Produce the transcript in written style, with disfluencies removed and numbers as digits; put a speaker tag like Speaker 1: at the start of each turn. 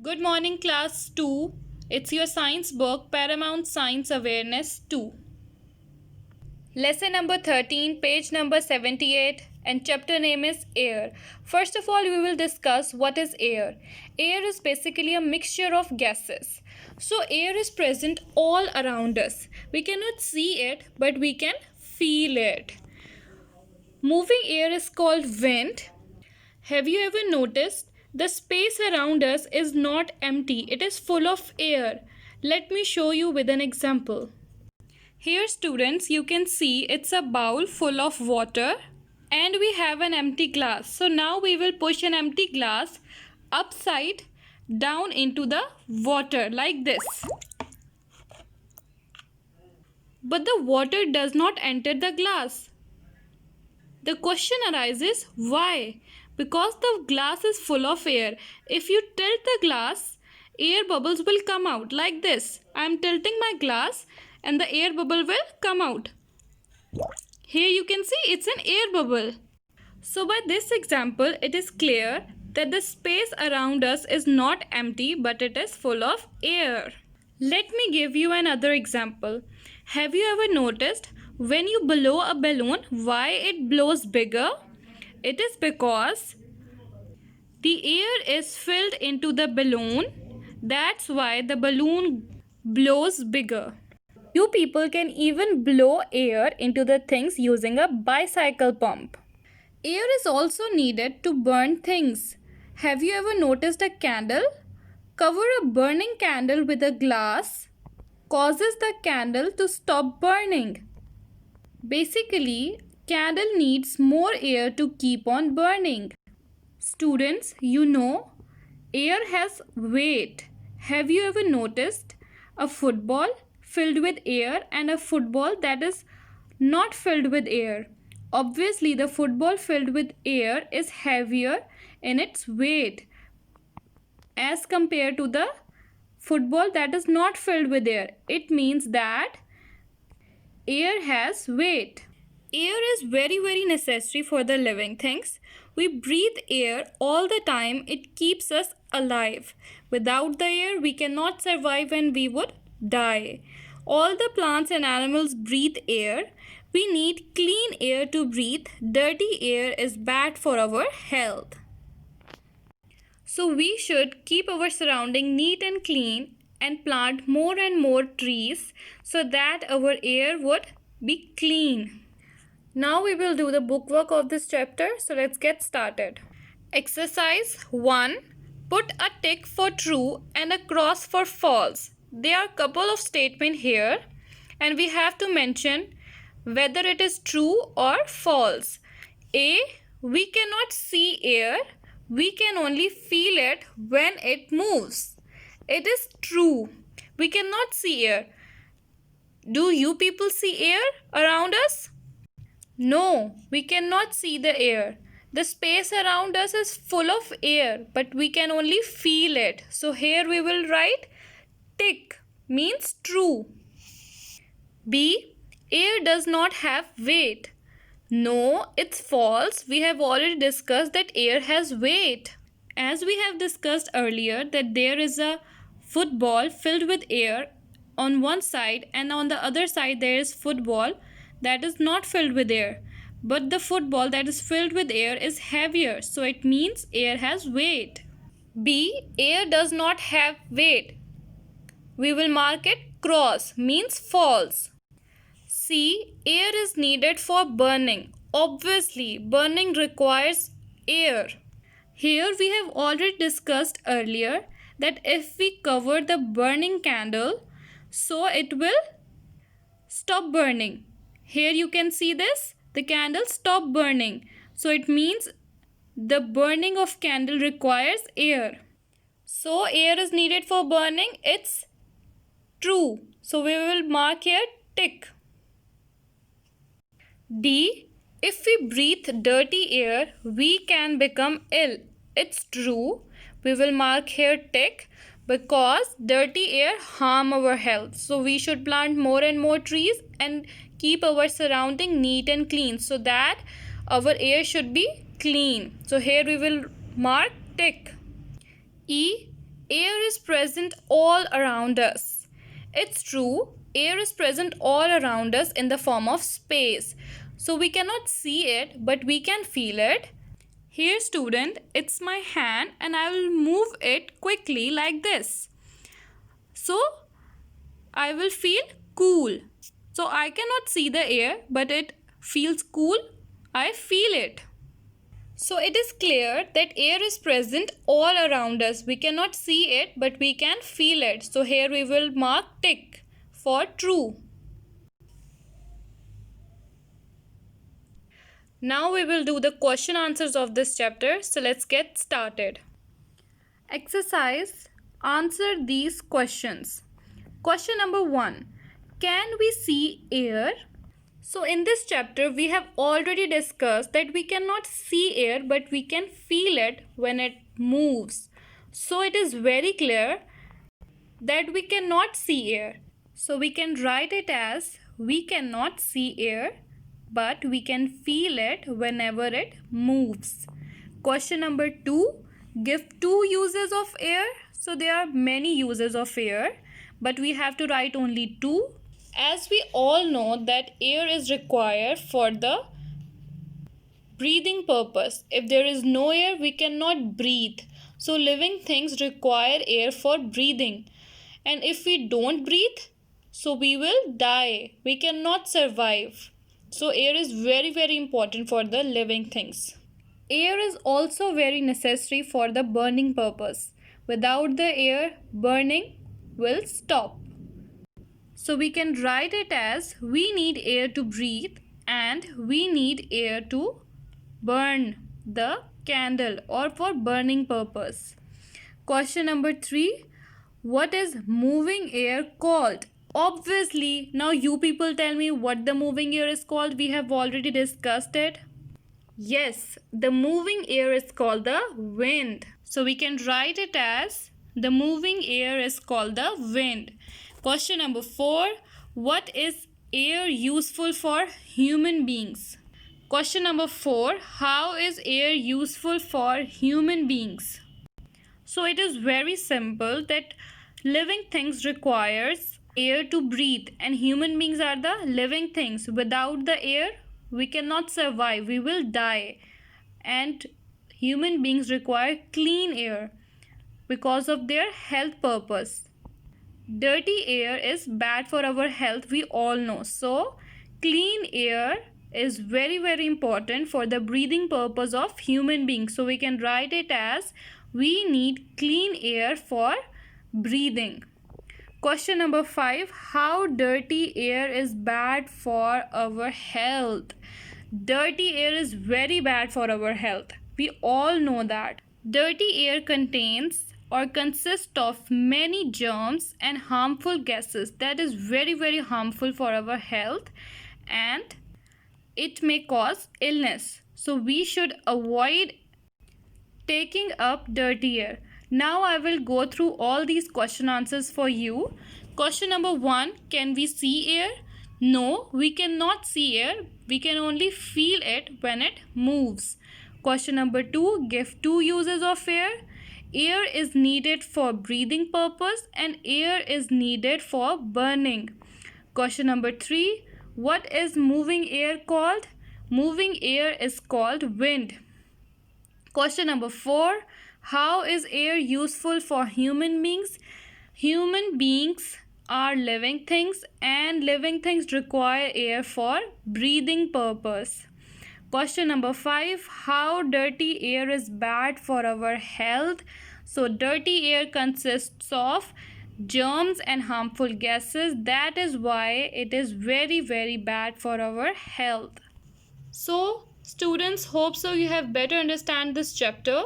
Speaker 1: Good morning, class 2. It's your science book, Paramount Science Awareness 2. Lesson number 13, page number 78, and chapter name is Air. First of all, we will discuss what is air. Air is basically a mixture of gases. So, air is present all around us. We cannot see it, but we can feel it. Moving air is called wind. Have you ever noticed the space around us is not empty, it is full of air? Let me show you with an example. Here, students, you can see it's a bowl full of water and we have an empty glass. So now we will push an empty glass upside down into the water like this. But the water does not enter the glass. The question arises, why? Because the glass is full of air. If you tilt the glass, air bubbles will come out like this. I am tilting my glass and the air bubble will come out. Here you can see it's an air bubble. So by this example, it is clear that the space around us is not empty but it is full of air. Let me give you another example. Have you ever noticed when you blow a balloon, why it blows bigger? It is because the air is filled into the balloon. That's why the balloon blows bigger. You people can even blow air into the things using a bicycle pump. Air is also needed to burn things. Have you ever noticed a candle? Cover a burning candle with a glass causes the candle to stop burning. Basically, candle needs more air to keep on burning. Students, you know, air has weight. Have you ever noticed a football filled with air and a football that is not filled with air? Obviously, the football filled with air is heavier in its weight as compared to the football that is not filled with air. It means that air has weight. Air is very necessary for the living things. We breathe air all the time. It keeps us alive. Without the air, we cannot survive and we would die. All the plants and animals breathe air. We need clean air to breathe. Dirty air is bad for our health. So we should keep our surrounding neat and clean and plant more and more trees so that our air would be clean. Now we will do the bookwork of this chapter. So let's get started. Exercise 1. Put a tick for true and a cross for false. There are a couple of statements here and we have to mention whether it is true or false. A. We cannot see air. We can only feel it when it moves. It is true. We cannot see air. Do you people see air around us? No, we cannot see the air. The space around us is full of air, but we can only feel it. So here we will write tick means true. B. Air does not have weight. No, it's false. We have already discussed that air has weight. As we have discussed earlier that there is a football filled with air on one side and on the other side there is football that is not filled with air. But the football that is filled with air is heavier. So it means air has weight. B. Air does not have weight. We will mark it cross means false. C. Air is needed for burning. Obviously, burning requires air. Here we have already discussed earlier that if we cover the burning candle, so it will stop burning. Here you can see this. The candle stopped burning. So it means the burning of candle requires air. So air is needed for burning. It's true. So we will mark here tick. D. If we breathe dirty air, we can become ill. It's true. We will mark here tick because dirty air harm our health. So we should plant more and more trees and keep our surrounding neat and clean so that our air should be clean. So here we will mark tick. E. Air is present all around us. It's true, air is present all around us in the form of space. So we cannot see it, but we can feel it. Here, student, it's my hand and I will move it quickly like this. So I will feel cool. So I cannot see the air, but it feels cool. I feel it. So it is clear that air is present all around us. We cannot see it, but we can feel it. So here we will mark tick for true. Now we will do the question answers of this chapter. So let's get started. Exercise. Answer these questions. Question number 1. Can we see air? So in this chapter we have already discussed that we cannot see air, but we can feel it when it moves. So it is very clear that we cannot see air. So we can write it as we cannot see air, but we can feel it whenever it moves. Question number 2. Give 2 uses of air. So there are many uses of air, but we have to write only 2. As we all know that air is required for the breathing purpose. If there is no air, we cannot breathe. So living things require air for breathing. And if we don't breathe, so we will die. We cannot survive. So air is very, very important for the living things. Air is also very necessary for the burning purpose. Without the air, burning will stop. So we can write it as we need air to breathe and we need air to burn the candle or for burning purpose. Question number 3. What is moving air called? Obviously, now you people tell me what the moving air is called. We have already discussed it. Yes, the moving air is called the wind. So we can write it as the moving air is called the wind. Question number 4. What is air useful for human beings? Question number 4. How is air useful for human beings? So it is very simple that living things requires air to breathe and human beings are the living things. Without the air, we cannot survive. We will die. And human beings require clean air because of their health purpose. Dirty air is bad for our health, we all know. So clean air is very, very important for the breathing purpose of human beings. So we can write it as we need clean air for breathing. Question number 5. How dirty air is bad for our health? Dirty air is very bad for our health. We all know that. Dirty air contains or consist of many germs and harmful gases that is very, very harmful for our health and it may cause illness. So we should avoid taking up dirty air. Now I will go through all these question answers for you. Question number 1. Can we see air? No, we cannot see air. We can only feel it when it moves. Question number 2. Give 2 uses of air. Air is needed for breathing purpose and air is needed for burning. Question number 3. What is moving air called? Moving air is called wind. Question number 4. How is air useful for human beings? Human beings are living things and living things require air for breathing purpose. Question number 5. How dirty air is bad for our health? So dirty air consists of germs and harmful gases. That is why it is very, very bad for our health. So students, hope so you have better understand this chapter.